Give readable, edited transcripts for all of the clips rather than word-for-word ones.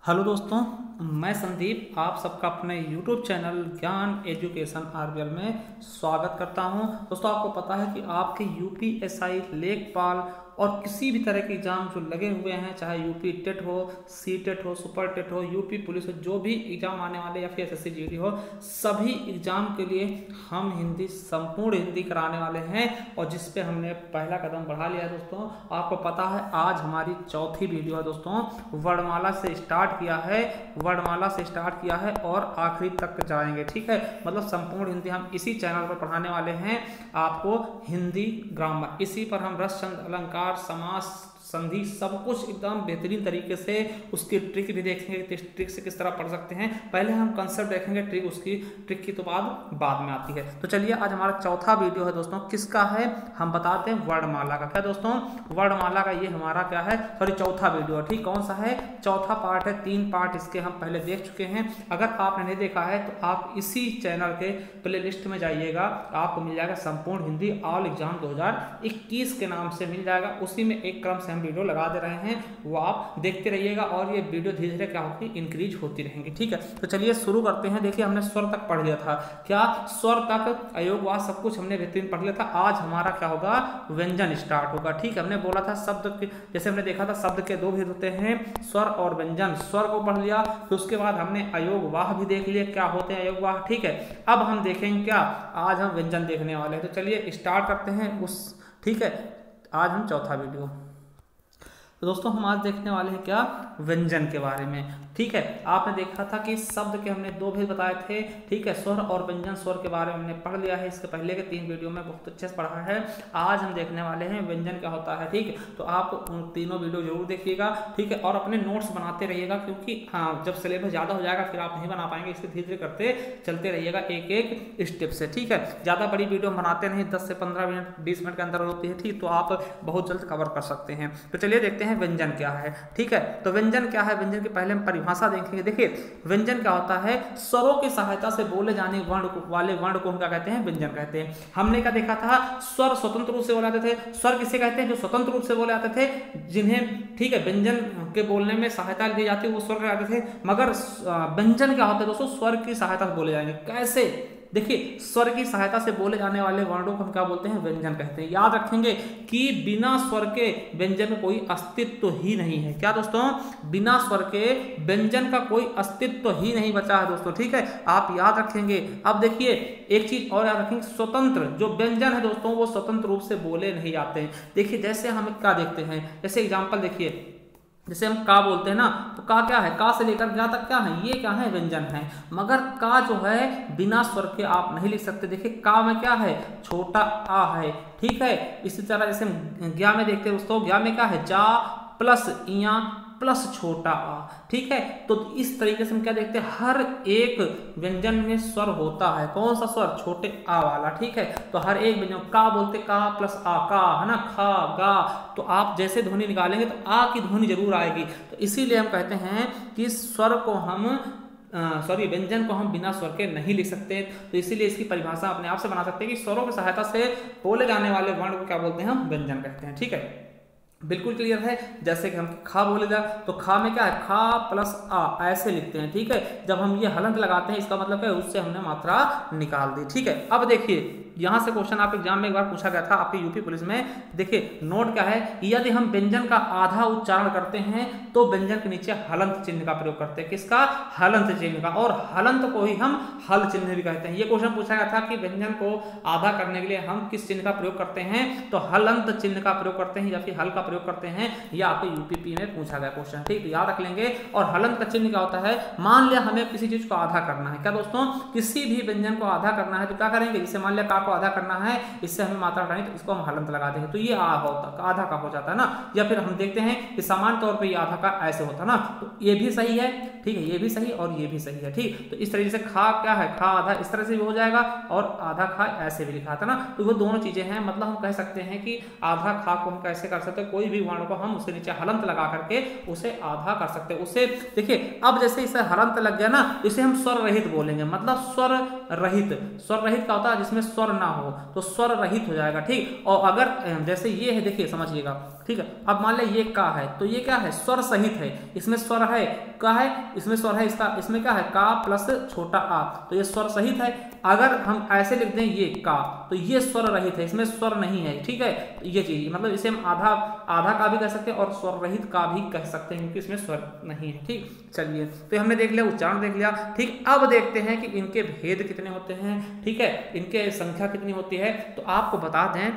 Hello दोस्तों, मैं संदीप आप सबका अपने YouTube चैनल ज्ञान एजुकेशन आरबीएल में स्वागत करता हूं। दोस्तों, आपको पता है कि आपके यूपीएसआई, लेखपाल और किसी भी तरह के एग्जाम जो लगे हुए हैं, चाहे यूपी टेट हो, सी टेट हो, सुपर टेट हो, यूपी पुलिस हो, जो भी एग्जाम आने वाले या फिर एसएससी जीडी हो, सभी एग्जाम के लिए हम हिंदी, संपूर्ण हिंदी कराने वाले हैं और जिस पे हमने पहला कदम बढ़ा लिया है। दोस्तों, आपको पता है आज हमारी चौथी वीडियो है। दोस्तों, वर्णमाला से स्टार्ट किया है और आखिरी तक जाएंगे। ठीक है, मतलब संपूर्ण हिंदी हम इसी चैनल पर पढ़ाने वाले हैं आपको। हिंदी ग्रामर, इसी पर हम रस, छंद, अलंकार, समास, संधि, सब कुछ एकदम बेहतरीन तरीके से, उसकी ट्रिक भी देखेंगे कि ट्रिक से किस तरह पढ़ सकते हैं। पहले हम कंसेप्ट देखेंगे, ट्रिक की तो बाद में आती है। तो चलिए, आज हमारा चौथा वीडियो है दोस्तों। किसका है हम बताते हैं, वर्णमाला का। क्या दोस्तों, वर्णमाला का ये हमारा क्या है, सॉरी चौथा वीडियो। ठीक, कौन सा है, चौथा पार्ट है। 3 पार्ट इसके हम पहले देख चुके हैं। अगर आपने नहीं देखा है तो आप इसी चैनल के प्ले लिस्ट में जाइएगा, आपको मिल जाएगा संपूर्ण हिंदी ऑल एग्जाम 2021 के नाम से मिल जाएगा। उसी में एक क्रम से वीडियो लगा दे रहे हैं, वो आप देखते रहिएगा और ये वीडियो धीरे धीरे क्या होगी, इंक्रीज होती रहेंगी। ठीक है, तो चलिए शुरू करते हैं। देखिए, हमने स्वर तक पढ़ लिया था। क्या स्वर तक, अयोगवाद, सब कुछ हमने बेहतरीन पढ़ लिया था। आज हमारा क्या होगा, व्यंजन स्टार्ट होगा। ठीक है, हमने बोला था शब्द के, जैसे हमने देखा था शब्द के 2 भेद होते हैं, स्वर और व्यंजन। स्वर को पढ़ लिया, फिर उसके बाद हमने अयोगवाह भी देख लिया, क्या होते हैं अयोगवाह। ठीक है, अब हम देखेंगे क्या, आज हम व्यंजन देखने वाले हैं। तो चलिए स्टार्ट करते हैं उस। ठीक है, आज हम चौथा वीडियो। तो दोस्तों, हम आज देखने वाले हैं क्या, व्यंजन के बारे में। ठीक है, आपने देखा था कि शब्द के हमने 2 भेद बताए थे। ठीक है, स्वर और व्यंजन, स्वर के बारे में हमने पढ़ लिया है, इसके पहले के 3 वीडियो में बहुत अच्छे से पढ़ा है। आज हम देखने वाले हैं व्यंजन क्या होता है। ठीक है, तो आप उन तीनों वीडियो जरूर देखिएगा। ठीक है, और अपने नोट्स बनाते रहिएगा, क्योंकि हाँ, जब सिलेबस ज़्यादा हो जाएगा फिर आप नहीं बना पाएंगे। इसके धीरे धीरे करते चलते रहिएगा, एक एक स्टेप से। ठीक है, ज़्यादा बड़ी वीडियो हम बनाते नहीं, 10 से 15 मिनट 20 मिनट के अंदर होती है। ठीक, तो आप बहुत जल्द कवर कर सकते हैं। तो चलिए देखते हैं व्यंजन क्या है। ठीक है, तो व्यंजन क्या है, व्यंजन की पहले हम परिभाषा देखेंगे। देखिए, व्यंजन क्या होता है, स्वरों की सहायता से बोले जाने वाले वर्ण को हम क्या कहते हैं, व्यंजन कहते हैं। हमने क्या देखा था, स्वर स्वतंत्र रूप से बोले जाते थे। स्वर किसे कहते हैं, जो स्वतंत्र रूप से बोले जाते थे, जिन्हें ठीक है व्यंजन के बोलने में सहायता दी जाती है, वो स्वर कहते थे। मगर व्यंजन क्या होता है दोस्तों, स्वर की सहायता से बोले जाएंगे। कैसे, देखिए, स्वर की सहायता से बोले जाने वाले वर्णों को हम क्या बोलते हैं, व्यंजन कहते हैं। याद रखेंगे कि बिना स्वर के व्यंजन में कोई अस्तित्व ही नहीं है। क्या दोस्तों, बिना स्वर के व्यंजन का कोई अस्तित्व ही नहीं बचा है दोस्तों। ठीक है, आप याद रखेंगे। अब देखिए, एक चीज और याद रखेंगे, स्वतंत्र जो व्यंजन है दोस्तों, वो स्वतंत्र रूप से बोले नहीं जाते हैं। देखिए, जैसे हम क्या देखते हैं, जैसे एग्जाम्पल देखिए, जैसे हम का बोलते हैं ना, तो का क्या है, का से लेकर ज्ञा तक क्या है, ये क्या है, व्यंजन है। मगर का जो है बिना स्वर के आप नहीं लिख सकते। देखिए, का में क्या है, छोटा आ है। ठीक है, इसी तरह जैसे हम ज्ञा में देखते हैं दोस्तों, ज्ञा में क्या है, जा प्लस इया प्लस छोटा आ। ठीक है, तो इस तरीके से हम क्या देखते हैं, हर एक व्यंजन में स्वर होता है। कौन सा स्वर, छोटे आ वाला। ठीक है, तो हर एक व्यंजन, का बोलते का प्लस आ, का है ना, खा गा, तो आप जैसे ध्वनि निकालेंगे तो आ की ध्वनि जरूर आएगी। तो इसीलिए हम कहते हैं कि स्वर को हम व्यंजन को हम बिना स्वर के नहीं लिख सकते। तो इसीलिए इसकी परिभाषा अपने आप से बना सकते हैं कि स्वरों की सहायता से बोले जाने वाले वर्ण को क्या बोलते हैं, हम व्यंजन कहते हैं। ठीक है, बिल्कुल क्लियर है। जैसे कि हम खा बोले जा, तो खा में क्या है, खा प्लस आ, ऐसे लिखते हैं। ठीक है, जब हम ये हलंत लगाते हैं, इसका मतलब क्या है, उससे हमने मात्रा निकाल दी। ठीक है, अब देखिए, यहां से क्वेश्चन आपके एग्जाम में एक बार पूछा गया था, आपके यूपी पुलिस में। देखिए, नोट क्या है, यदि हम व्यंजन का आधा उच्चारण करते हैं तो व्यंजन के नीचे हलंत चिन्ह का प्रयोग करते हैं। किसका, हलंत चिन्ह का, और हलंत को ही हम हल चिन्ह भी कहते हैं। ये क्वेश्चन पूछा गया था कि व्यंजन को आधा करने के लिए हम किस चिन्ह का प्रयोग करते हैं, तो हलंत चिन्ह का प्रयोग करते हैं या फिर हल का प्रयोग करते हैं। ये आपके यूपीपी में पूछा गया क्वेश्चन। ठीक, तो याद रख लेंगे। और हलंत का चिन्ह क्या होता है, मान लिया हमें किसी चीज को आधा करना है। क्या दोस्तों, किसी भी व्यंजन को आधा करना है तो क्या करेंगे, जैसे मान लिया का को आधा करना है, इससे हमें मात्रा हटानी, तो इसको हम हलंत लगा देंगे, तो ये आ होता, आधा का हो जाता है ना। या फिर हम देखते हैं कि सामान्य तौर पे ये आधा का ऐसे होता है ना, तो ये भी सही है। ठीक है, ये भी सही और ये भी सही है। ठीक, तो इस तरीके से खा क्या है, खा आधा इस तरह से भी हो जाएगा और आधा खा ऐसे भी लिखा था ना। तो वो दोनों चीजें हैं। मतलब हम कह सकते हैं कि आधा खा को हम कैसे कर सकते हैं, कोई भी वर्ण को हम उसके नीचे हलंत लगा करके उसे आधा कर सकते हैं। उसे देखिए, अब जैसे इसे हलंत लग गया ना, इसे हम स्वर रहित बोलेंगे, मतलब स्वर रहित। स्वर रहित क्या होता है? जिसमें स्वर ना हो, तो स्वर रहित हो जाएगा, ठीक। और अगर जैसे ये है, देखिए समझिएगा, ठीक है। अब मान लें ये का है, तो ये क्या है? स्वर सहित है, इसमें स्वर है, का है, इसमें स्वर है, इसका इसमें क्या है? का प्लस छोटा आ, तो ये स्वर सहित है। अगर हम ऐसे लिख दें ये का, तो ये स्वर रहित है, इसमें स्वर नहीं है, ठीक है। तो ये चीज मतलब इसे हम आधा आधा का भी कह सकते हैं और स्वर रहित का भी कह सकते हैं, क्योंकि इसमें स्वर नहीं है, ठीक। चलिए, तो हमने देख लिया, उच्चारण देख लिया, ठीक। अब देखते हैं कि इनके भेद कितने होते हैं, ठीक है, इनके संख्या कितनी होती है। तो आपको बता दें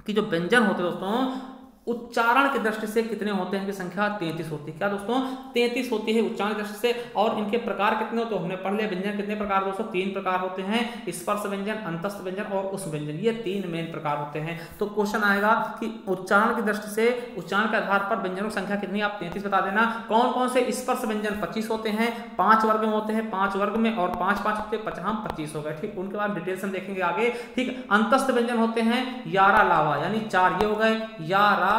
कि जो व्यंजन होते हैं दोस्तों, उच्चारण की दृष्टि से कितने होते हैं? इनकी संख्या 33 होती है। क्या दोस्तों? 33 होती है उच्चारण की दृष्टि से। और इनके प्रकार कितने होते हैं? हमने पढ़ लिया। व्यंजन कितने प्रकार दोस्तों? 3 प्रकार होते हैं, स्पर्श व्यंजन, अंतस्थ व्यंजन और उस व्यंजन, ये 3 मेन प्रकार होते हैं। तो क्वेश्चन आएगा कि उच्चारण की दृष्टि से, उच्चारण के आधार पर व्यंजनों की संख्या कितनी, आप 33 बता देना। कौन कौन से स्पर्श व्यंजन? 25 होते हैं, 5 वर्ग में होते हैं, 5 वर्ग में, और 5 होते हैं, हम 25 हो गए, ठीक। उनके बाद डिटेल्स हम देखेंगे आगे, ठीक। अंतस्थ व्यंजन होते हैं 11 लावा, यानी 4 ये हो गए 11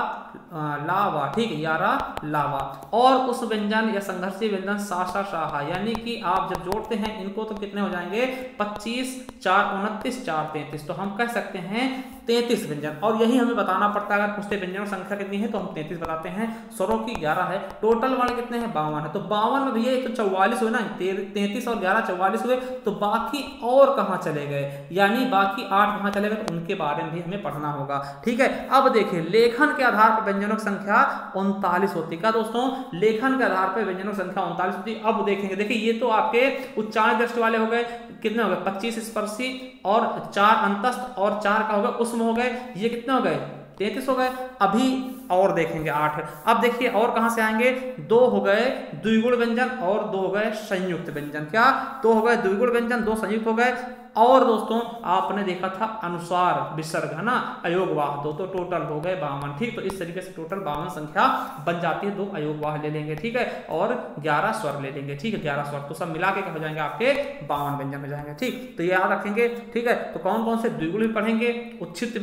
लावा, ठीक, 11 लावा। और उस व्यंजन या संघर्षीय व्यंजन साशा शाहा, यानी कि आप जब जोड़ते हैं इनको तो कितने हो जाएंगे? 25 4 29 4 33, तो हम कह सकते हैं 33 व्यंजन। और यही हमें बताना पड़ता है, अगर पूछते व्यंजनों की संख्या कितनी है तो हम 33 बताते हैं। स्वरों की 11 है, टोटल वर्ण कितने हैं? 52 है। तो 52 में भैया तो 44 हुए ना, 33 और 11 44 हुए, तो बाकी और कहां चले गए, यानी बाकी 8 कहां चले गए, तो उनके बारे में भी हमें पढ़ना होगा, ठीक है। अब देखिए, लेखन के आधार पर व्यंजनों की संख्या 39 होती है। क्या दोस्तों? लेखन के आधार पर व्यंजनों की संख्या 39 होती है। अब देखेंगे, देखिए ये तो आपके उच्चारण दृष्टि वाले हो गए, कितने हो गए? 25 स्पर्शी और 4 अंतस्थ और 4 का हो गया उसमें हो गए, ये कितने हो गए? 33 हो गए। अभी और देखेंगे 8। अब देखिए और कहां से आएंगे? 2 हो गए द्विगुण व्यंजन और 2 हो गए संयुक्त व्यंजन। क्या? 2 हो गए द्विगुण व्यंजन, 2 संयुक्त हो गए। और दोस्तों आपने देखा था अनुस्वार विसर्ग, है ना, अयोगवाह 2, तो टोटल हो गए 52, ठीक। तो इस तरीके से टोटल 52 संख्या बन जाती है। 2 अयोगवाह ले लेंगे, ठीक है, और 11 स्वर ले लेंगे, ठीक है, 11 स्वर, तो सब मिला के हो जाएंगे आपके 52 व्यंजन हो जाएंगे, ठीक। तो ये याद रखेंगे, ठीक है। तो कौन कौन से द्विगुण भी पढ़ेंगे, उच्छिष्ट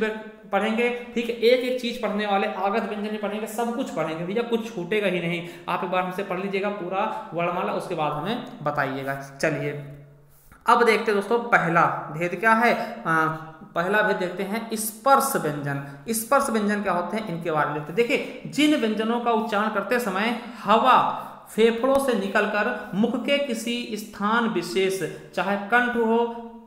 पढ़ेंगे, ठीक है, एक एक चीज पढ़ने वाले, आगत व्यंजन भी पढ़ेंगे, सब कुछ पढ़ेंगे भैया, कुछ छूटेगा ही नहीं। आप एक बार हमसे पढ़ लीजिएगा पूरा वर्णमाला, उसके बाद हमें बताइएगा। चलिए अब देखते हैं दोस्तों, पहला भेद क्या है? पहला भेद देखते हैं स्पर्श व्यंजन। स्पर्श व्यंजन क्या होते हैं, इनके बारे में देखते हैं। देखिए, जिन व्यंजनों का उच्चारण करते समय हवा फेफड़ों से निकलकर मुख के किसी स्थान विशेष, चाहे कंठ हो,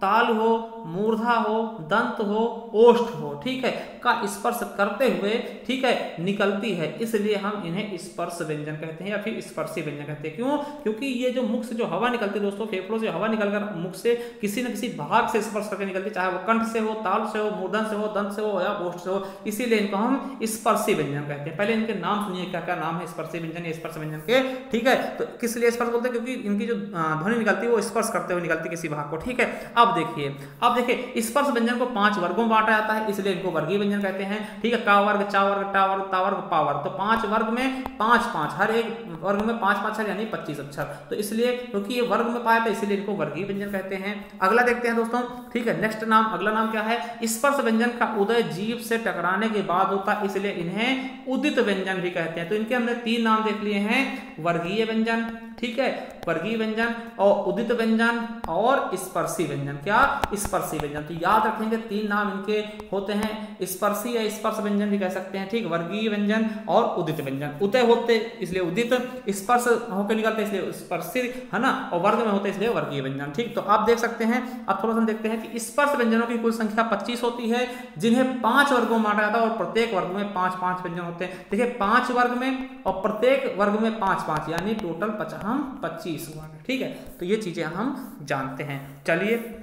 ताल हो, मूर्धा हो, दंत हो, ओष्ठ हो, ठीक है, का स्पर्श करते हुए, ठीक है, निकलती है, इसलिए हम इन्हें स्पर्श व्यंजन कहते हैं या फिर स्पर्शी व्यंजन कहते हैं। क्यों? क्योंकि ये जो मुख से जो हवा निकलती है दोस्तों, फेफड़ों से हवा निकलकर मुख से किसी न किसी भाग से स्पर्श करके निकलती है, चाहे वो कंठ से हो, ताल से हो, मूर्धन से हो, दंत से हो या ओष्ठ से हो, इसीलिए इनको हम स्पर्शी व्यंजन कहते हैं। पहले इनके नाम सुनिए, क्या क्या नाम है स्पर्शी व्यंजन या स्पर्श व्यंजन के, ठीक है। तो किस लिए स्पर्श बोलते हैं? क्योंकि इनकी जो ध्वनि निकलती है वो स्पर्श करते हुए निकलती है किसी भाग को, ठीक है। अब देखिए स्पर्श व्यंजन को 5 वर्गों में बांटा जाता है, इसलिए इनको वर्गीय व्यंजन कहते हैं, ठीक है। का वर्ग, चा वर्ग, टा वर्ग, ता वर्ग, पा वर्ग, तो 5 वर्ग में 5 हर एक वर्ग में 5 अक्षर यानी 25 अक्षर, तो इसलिए क्योंकि ये वर्ग में पाया था इसलिए इनको वर्गीय व्यंजन कहते हैं। अगला देखते हैं दोस्तों, ठीक है। नेक्स्ट नाम, अगला नाम क्या है? स्पर्श व्यंजन का उदय जीभ से टकराने के बाद होता है, इसलिए इन्हें उदित व्यंजन भी कहते हैं। तो इनके हमने 3 नाम देख लिए हैं, वर्गीय व्यंजन, ठीक है, वर्गीय व्यंजन और उदित व्यंजन और स्पर्शी व्यंजन। क्या? स्पर्शी व्यंजन। तो याद रखेंगे 3 नाम इनके होते हैं, स्पर्शी या स्पर्श व्यंजन भी कह सकते हैं, ठीक, वर्गीय व्यंजन और उदित व्यंजन। उदय होते इसलिए उदित, स्पर्श होकर निकलते इसलिए स्पर्शी, है ना, और वर्ग में होते इसलिए वर्गीय व्यंजन, ठीक। तो आप देख सकते हैं, अब थोड़ा सा देखते हैं कि स्पर्श व्यंजनों की कुल संख्या 25 होती है, जिन्हें 5 वर्गों में बांटा जाता है और प्रत्येक वर्ग में 5-5 व्यंजन होते हैं। देखिए 5 वर्ग में और प्रत्येक वर्ग में 5-5 यानी टोटल 25 हुआ, ठीक है। तो ये चीजें हम जानते हैं। चलिए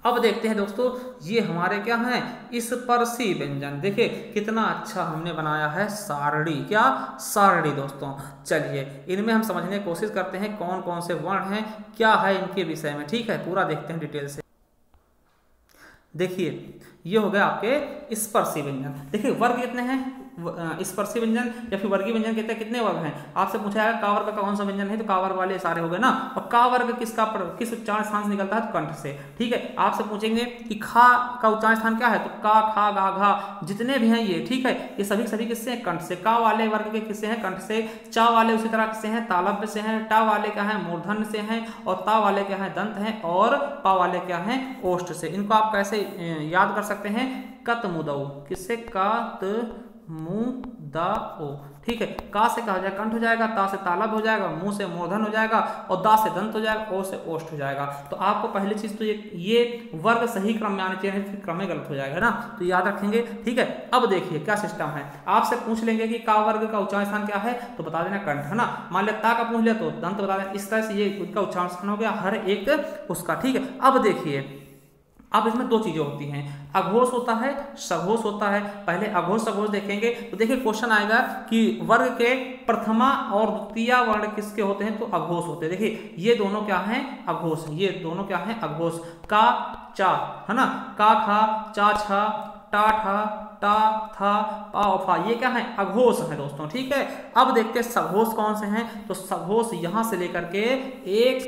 अब देखते हैं दोस्तों, ये हमारे क्या हैं? स्पर्शी व्यंजन। देखिए कितना अच्छा हमने बनाया है सारणी। क्या? सारणी दोस्तों। चलिए इनमें हम समझने की कोशिश करते हैं कौन कौन से वर्ण हैं, क्या है इनके विषय में, ठीक है, पूरा देखते हैं डिटेल से। देखिए ये हो गए आपके स्पर्शी व्यंजन। देखिए वर्ग कितने हैं? स्पर्शी व्यंजन या फिर वर्गीय व्यंजन कहते हैं कितने वर्ग हैं। आपसे पूछा जाएगा का वर्ग का कौन सा व्यंजन है, तो का वर्ग वाले सारे हो गए ना। और का वर्ग किस उच्चारण स्थान से निकलता है, तो कंठ से। ठीक है, आपसे पूछेंगे कि खा का उच्चारण स्थान क्या है, तो का, खा, गा, घा जितने भी हैं ये, ठीक है, ये सभी किससे हैं, कंठ से। का वाले वर्ग के किससे हैं, कंठ से। चा वाले उसी तरह से हैं, तालव्य से हैं। टा वाले क्या है, मूर्धन्य से हैं। और ता वाले क्या है, दंत हैं। और पा वाले क्या हैं, ओष्ठ से। इनको आप कैसे याद कर सकते हैं, कत मुदौ, किससे, कात मुदाओ। ठीक है, का से क्या हो जाएगा, कंठ हो जाएगा। ता से तालव्य हो जाएगा। मुंह से मूर्धन हो जाएगा। और दा से दंत हो जाएगा। ओ से ओष्ठ हो जाएगा। तो आपको पहली चीज तो ये वर्ग सही क्रम में आने चाहिए, फिर क्रम में गलत हो जाएगा ना, तो याद रखेंगे। ठीक है, अब देखिए क्या सिस्टम है। आपसे पूछ लेंगे कि का वर्ग का उच्चारण स्थान क्या है, तो बता देना कंठ, है ना। मान लिया ता का पूछ लिया तो दंत बता देना। इस तरह से ये उनका उच्चारण स्थान हो गया हर एक उसका। ठीक है, अब देखिए, अब इसमें दो चीजें होती हैं, अघोष होता है, सघोष होता है। पहले अघोष सघोष देखेंगे तो देखिए क्वेश्चन आएगा कि वर्ग के प्रथमा और द्वितीय वर्ण किसके होते हैं, तो अघोष होते हैं। देखिए ये दोनों क्या हैं, अघोष। ये दोनों क्या हैं, अघोष। का, चा, है ना, का, खा, चा, छा, टा, ठा, टा, था, पा, फा, ये क्या है, अघोष है दोस्तों। ठीक है, अब देखते हैं सघोष कौन से हैं, तो सघोष यहां से लेकर के 1,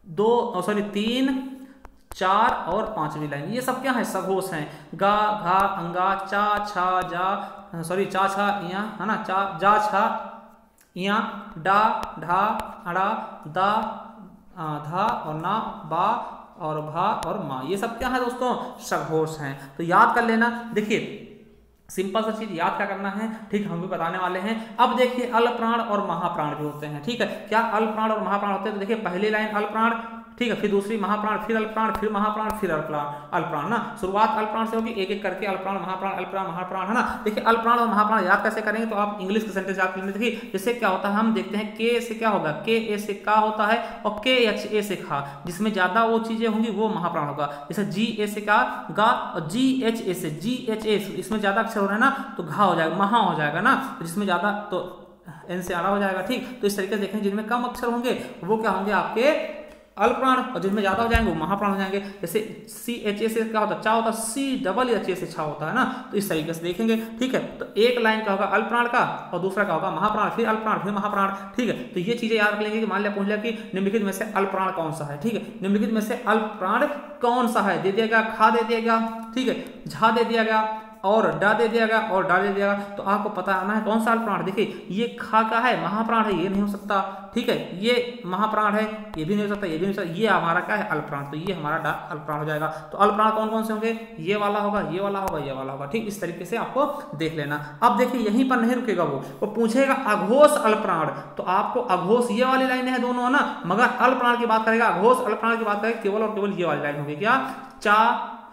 2, 3, 4 और 5वीं लाइन, ये सब क्या है, सघोष हैं। गा, घा, अंगा, चा, छा, जा, चा, छा, इया, है ना, चा, जा, छा, इया, डा, ढा, अड़ा, दा, धा और ना, बा और भा और मा, ये सब क्या है दोस्तों, सघोष हैं। तो याद कर लेना। देखिए सिंपल सा चीज याद क्या करना है, ठीक, हम भी बताने वाले हैं। अब देखिए अल्पप्राण और महाप्राण भी होते हैं। ठीक है, क्या अल्पप्राण और महाप्राण होते हैं, तो देखिए पहली लाइन अल्पप्राण, ठीक है, फिर दूसरी महाप्राण, फिर अल्पप्राण, फिर महाप्राण, फिर अल्पप्राण ना। शुरुआत अल्पप्राण से होगी, एक एक करके अल्पप्राण, महाप्राण, अल्पप्राण, महाप्राण, है ना। देखिए अल्पप्राण और महाप्राण याद कैसे करेंगे, तो आप इंग्लिश के सेंटेंस याद करेंगे। देखिए जैसे क्या होता है, हम देखते हैं के से क्या होगा, के ए से का होता है, और के एच ए से खा, जिसमें ज्यादा वो चीजें होंगी वो महाप्राण होगा। जैसे जी ए से का, गा, और जी एच ए से, जी एच ए, इसमें ज्यादा अक्षर हो रहा है ना, तो घा हो जाएगा, महा हो जाएगा ना, जिसमें ज्यादा तो एन से आड़ा हो जाएगा। ठीक, तो इस तरीके से देखें, जिनमें कम अक्षर होंगे वो क्या होंगे, आपके अल्पप्राण, और जिनमें ज्यादा हो जाएंगे वो महाप्राण हो जाएंगे। जैसे सी एच ए से क्या होता है, चा होता है, सी डबल एच ए से छा होता है ना, तो इस तरीके से देखेंगे। ठीक है, तो एक लाइन का होगा अल्पप्राण का और दूसरा का होगा महाप्राण, फिर अल्पप्राण, फिर महाप्राण। ठीक है, तो ये चीजें याद रख लेंगे कि मान लिया पूछ लिया कि निम्नलिखित में से अल्पप्राण कौन सा है। ठीक है, निम्नलिखित में से अल्पप्राण कौन सा है, दे दिया गया, खा दे दिया गया, ठीक है, झा दे दिया गया और डा दे दिया गया और डा दे दिया गया, तो आपको पता आना है कौन सा अल्पप्राण। देखिए ये खा का है, महाप्राण है, ये नहीं हो सकता। ठीक है, ये महाप्राण है, ये भी नहीं हो सकता, ये भी नहीं हो सकता, ये हमारा क्या है, अल्पप्राण, तो ये हमारा अल्पप्राण हो जाएगा। तो अल्पप्राण कौन कौन से होंगे, ये वाला होगा, ये वाला होगा, ये वाला होगा। ठीक, इस तरीके से आपको देख लेना। अब देखिए यहीं पर नहीं रुकेगा, वो पूछेगा अघोष अल्पप्राण, तो आपको अघोष ये वाली लाइन है दोनों, है ना, मगर अल्पप्राण की बात करेगा, अघोष अल्पप्राण की बात करेगा, केवल और केवल ये वाली लाइन होगी, क्या, चा,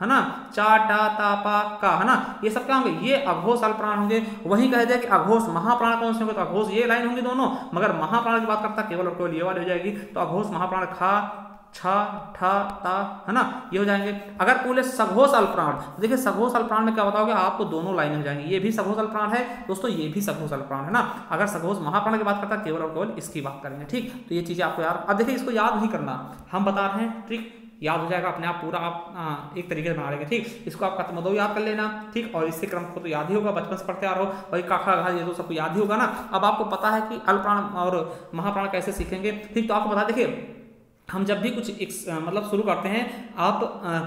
है ना, चा, टा, ता, पा, का, है ना, ये सब क्या होंगे, ये अघोष अल्पप्राण होंगे। वहीं कह दिया कि अघोष महाप्राण कौन से होंगे, तो अघोष ये लाइन होंगी दोनों, मगर महाप्राण की बात करता केवल और केवल ये वाली हो जाएगी। तो अघोष महाप्राण खा, छा, ठा, ता, है ना, ये हो जाएंगे। अगर बोले सघोष अल्पप्राण, देखिए सघोष अल्पप्राण में क्या बताओगे, आपको दोनों लाइनें हो जाएंगी, ये भी सघोष अल्पप्राण है दोस्तों, ये भी सघोष अल्पप्राण है ना। अगर सघोष महाप्राण की बात करता केवल और केवल इसकी बात करेंगे। ठीक, तो ये चीजें आपको याद, अब देखिए इसको याद नहीं करना, हम बता रहे हैं, ठीक, याद हो जाएगा अपने आप पूरा, आप एक तरीके से बना लेंगे। ठीक, इसको आप कतमदो याद कर लेना। ठीक, और इससे क्रम को तो याद ही होगा, बचपन से पढ़ते आ रहे हो, वही काखा घा ये तो सबको याद ही होगा ना। अब आपको पता है कि अल्पप्राण और महाप्राण कैसे सीखेंगे। ठीक, तो आपको बता, देखिए हम जब भी कुछ मतलब शुरू करते हैं, आप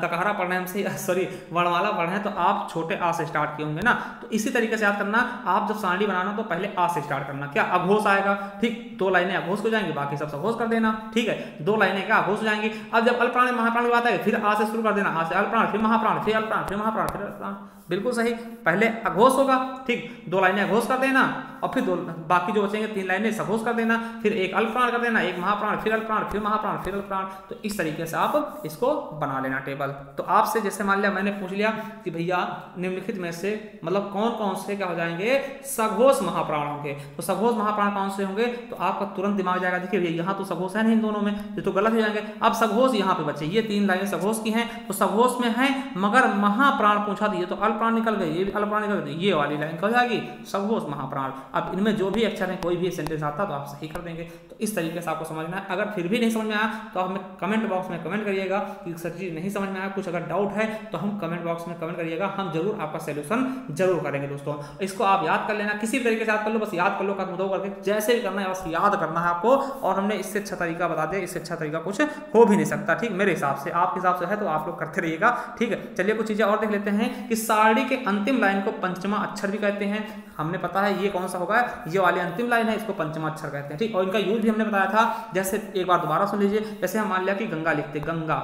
ककारा पढ़ रहे हैं हमसे, सॉरी वर्णमाला पढ़ रहे हैं, तो आप छोटे आ से स्टार्ट किए होंगे ना, तो इसी तरीके से याद करना, आप जब सारणी बनाना तो पहले आ से स्टार्ट करना। क्या, अघोष आएगा, ठीक, 2 लाइनें अघोष हो जाएंगी, बाकी सब सघोष कर देना। ठीक है, 2 लाइनें क्या अघोष हो जाएंगी। अब जब अल्पप्राण महाप्राण की बात आएगी, फिर आ से शुरू कर देना, आ से अल्पप्राण, फिर महाप्राण, फिर अल्पप्राण, फिर महाप्राण, फिर अल्पप्राण, बिल्कुल सही। पहले अघोष होगा, ठीक, 2 लाइनें अघोष कर देना, और फिर बाकी जो बचेंगे 3 लाइनें सघोष कर देना, फिर एक अल्पप्राण कर देना, एक महाप्राण, फिर अल्पप्राण, फिर महाप्राण, फिर अल्पप्राण। तो इस तरीके से आप इसको बना लेना टेबल। तो आपसे जैसे मान लिया मैंने पूछ लिया कि भैया निम्नलिखित में से मतलब कौन कौन से क्या हो जाएंगे, सघोष महाप्राण होंगे, तो सघोष महाप्राण कौन से होंगे, तो आपका तुरंत दिमाग जाएगा, देखिए यहाँ तो सघोष है नहीं इन दोनों में, ये तो गलत हो जाएंगे। अब सघोष यहाँ पे बचे, ये 3 लाइनें सघोष की हैं, तो सघोष में है, मगर महाप्राण पूछा दिए तो अल्पप्राण निकल गए, ये भी अल्पप्राण निकल गए, ये वाली लाइन हो जाएगी सघोष महाप्राण। अब इनमें जो भी अक्षर है, कोई भी सेंटेंस आता तो आप सही कर देंगे। तो इस तरीके से आपको समझना है। अगर फिर भी नहीं समझ में आया तो हमें कमेंट बॉक्स में कमेंट करिएगा कि सर जी नहीं समझ में आया, कुछ अगर डाउट है तो हम कमेंट बॉक्स में कमेंट करिएगा, हम जरूर आपका सोल्यूशन जरूर करेंगे दोस्तों। इसको आप याद कर लेना, किसी तरीके से याद कर लो, बस याद कर लो, कदम दो करके जैसे भी करना है बस याद करना है आपको। और हमने इससे अच्छा तरीका बता दिया, इससे अच्छा तरीका कुछ हो भी नहीं सकता, ठीक, मेरे हिसाब से। आपके हिसाब से है तो आप लोग करते रहिएगा, ठीक है। चलिए कुछ चीजें और देख लेते हैं कि सारणी के अंतिम लाइन को पंचमा अक्षर भी कहते हैं। हमने पता है ये कौन सा होगा, ये वाली अंतिम लाइन है, इसको पंचमा अक्षर कहते हैं, ठीक। और इनका यूज भी हमने बताया था, जैसे एक बार दोबारा सुन लीजिए। जैसे हम मान लिया कि गंगा लिखते, गंगा,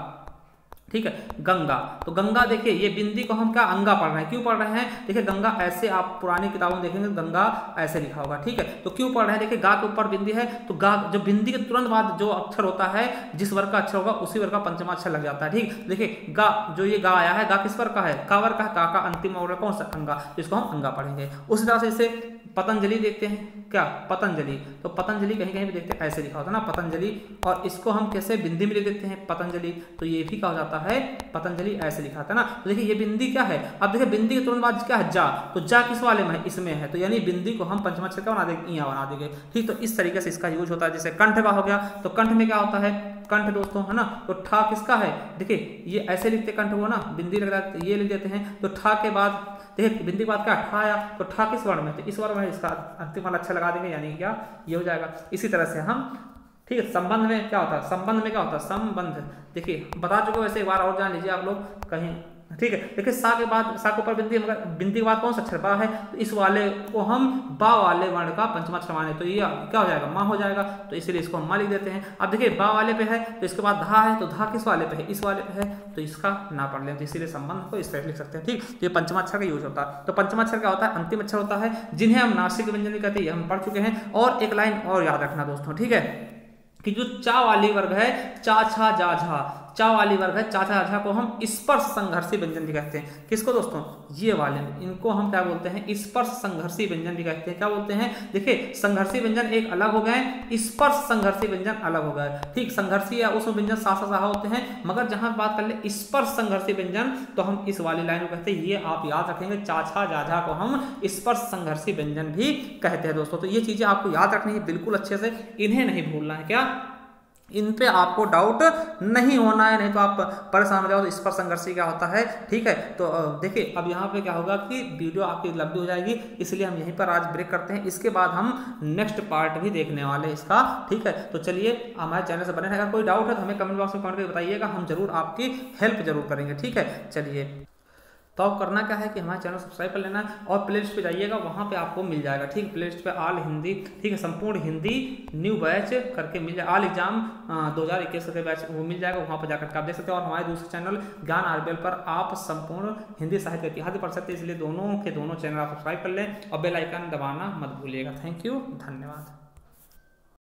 ठीक है, गंगा, तो गंगा देखिए ये बिंदी को हम क्या अंगा पढ़ रहे हैं, क्यों पढ़ रहे हैं, देखिए गंगा ऐसे आप पुरानी किताबों में देखेंगे गंगा ऐसे लिखा होगा, ठीक है। तो क्यों पढ़ रहे हैं, देखिए गा के ऊपर बिंदी है, तो गा जो बिंदी के तुरंत बाद जो अक्षर होता है, जिस वर्ग का अक्षर होगा उसी वर्ग का पंचमा अक्षर लग जाता है, ठीक। देखिए गा, जो ये गा आया है, गा किस वर्ग का है, का वर्ग का, का अंतिम वर्ग कौन सा, अंगा, इसको हम अंगा पढ़ेंगे। उसी तरह से इसे पतंजलि देखते हैं, क्या, पतंजलि, तो पतंजलि कहीं कहीं भी देखते हैं ऐसे लिखा होता है ना, पतंजलि, और इसको हम कैसे बिंदी में लिख देते हैं, पतंजलि, तो ये भी क्या हो जाता है, पतंजलि ऐसे लिखा था ना। तो देखिए ये बिंदी क्या है, अब देखिए बिंदी के तुरंत बाद क्या है, जा, तो जा किस वाले में है, इसमें है, तो यानी बिंदी को हम पंचमा अक्षर का बना देंगे, इया बना देंगे, ठीक। तो इस तरीके से इसका यूज होता है। जैसे कंठ का हो गया, तो कंठ में क्या होता है, कंठ दोस्तों है ना, तो ठा किसका है, देखिए ये ऐसे लिखते कंठ को ना, बिंदी लग जाती है, ये लिख देते हैं, तो ठा के बाद देखिए बिंदी के बाद क्या, ठा आया, तो ठा किस वर्ण में, तो इस वर्ण में इसका अंतिम वाला अक्षर लगा देंगे, यानी क्या ये हो जाएगा। इसी तरह से हम, ठीक है, संबंध में क्या होता है, संबंध में क्या होता है, संबंध, देखिए बता चुके वैसे एक बार और जान लीजिए आप लोग कहीं, ठीक है। देखिए सा के बाद, सा के ऊपर बिंदी, मगर बिंदी के बाद कौन सा अक्षर, बा है, तो इस वाले को हम बा वाले वर्ण का पंचमा अक्षर माने, तो ये क्या हो जाएगा, माँ हो जाएगा, तो इसीलिए इसको हम माँ लिख देते हैं। अब देखिए बा वाले पे है, तो इसके बाद धा है, तो धा किस वाले पे है, इस वाले पे है, तो इसका ना पढ़ लें, तो इसीलिए संबंध को इस तरह लिख सकते हैं, ठीक। तो ये पंचमा अक्षर का यूज होता है। तो पंचमा अक्षर क्या होता है, अंतिम अक्षर होता है, जिन्हें हम नासिक व्यंजन भी कहते हैं, हम पढ़ चुके हैं। और एक लाइन और याद रखना दोस्तों, ठीक है, कि जो चा वाली वर्ग है, चा छा जा झा, चा वाली वर्ग है, चा छा झा को हम स्पर्श संघर्षी व्यंजन भी कहते हैं। किसको दोस्तों, ये वाले, इनको हम क्या बोलते हैं, स्पर्श संघर्षी व्यंजन भी कहते हैं। क्या बोलते हैं, देखिए संघर्षी व्यंजन एक अलग हो गए, स्पर्श संघर्षी व्यंजन अलग हो गए, ठीक। संघर्षी या उसमें व्यंजन सासा साहा होते हैं, मगर जहां बात कर ले स्पर्श संघर्षी व्यंजन, तो हम इस वाली लाइन को कहते हैं, ये आप याद रखेंगे, चा छा जा झा को हम स्पर्श संघर्षी व्यंजन भी कहते हैं दोस्तों। तो ये चीजें आपको याद रखनी है बिल्कुल अच्छे से, इन्हें नहीं भूलना है, क्या, इन पे आपको डाउट नहीं होना है, नहीं तो आप परेशान हो जाओ। तो स्पर्श संघर्षी क्या होता है, ठीक है। तो देखिए अब यहाँ पे क्या होगा कि वीडियो आपकी लंबी हो जाएगी, इसलिए हम यहीं पर आज ब्रेक करते हैं। इसके बाद हम नेक्स्ट पार्ट भी देखने वाले इसका, ठीक है। तो चलिए हमारे चैनल से बने रहें, अगर कोई डाउट है तो हमें कमेंट बॉक्स में कमेंट करके बताइएगा, हम जरूर आपकी हेल्प जरूर करेंगे, ठीक है। चलिए तो अब करना क्या है कि हमारे चैनल सब्सक्राइब कर लेना है और प्लेलिस्ट पे जाइएगा, वहाँ पे आपको मिल जाएगा, ठीक। प्लेलिस्ट पे ऑल हिंदी, ठीक है, संपूर्ण हिंदी न्यू बैच करके मिल जाएगा, ऑल एग्जाम 2021 के बैच वो मिल जाएगा, वहाँ पर जाकर के आप देख सकते हो। और हमारे दूसरे चैनल ज्ञान आरबीएल पर आप संपूर्ण हिंदी साहित्य इतिहास पढ़ सकते हैं, इसलिए दोनों के दोनों चैनल आप सब्सक्राइब कर लें और बेल आइकन दबाना मत भूलिएगा। थैंक यू, धन्यवाद।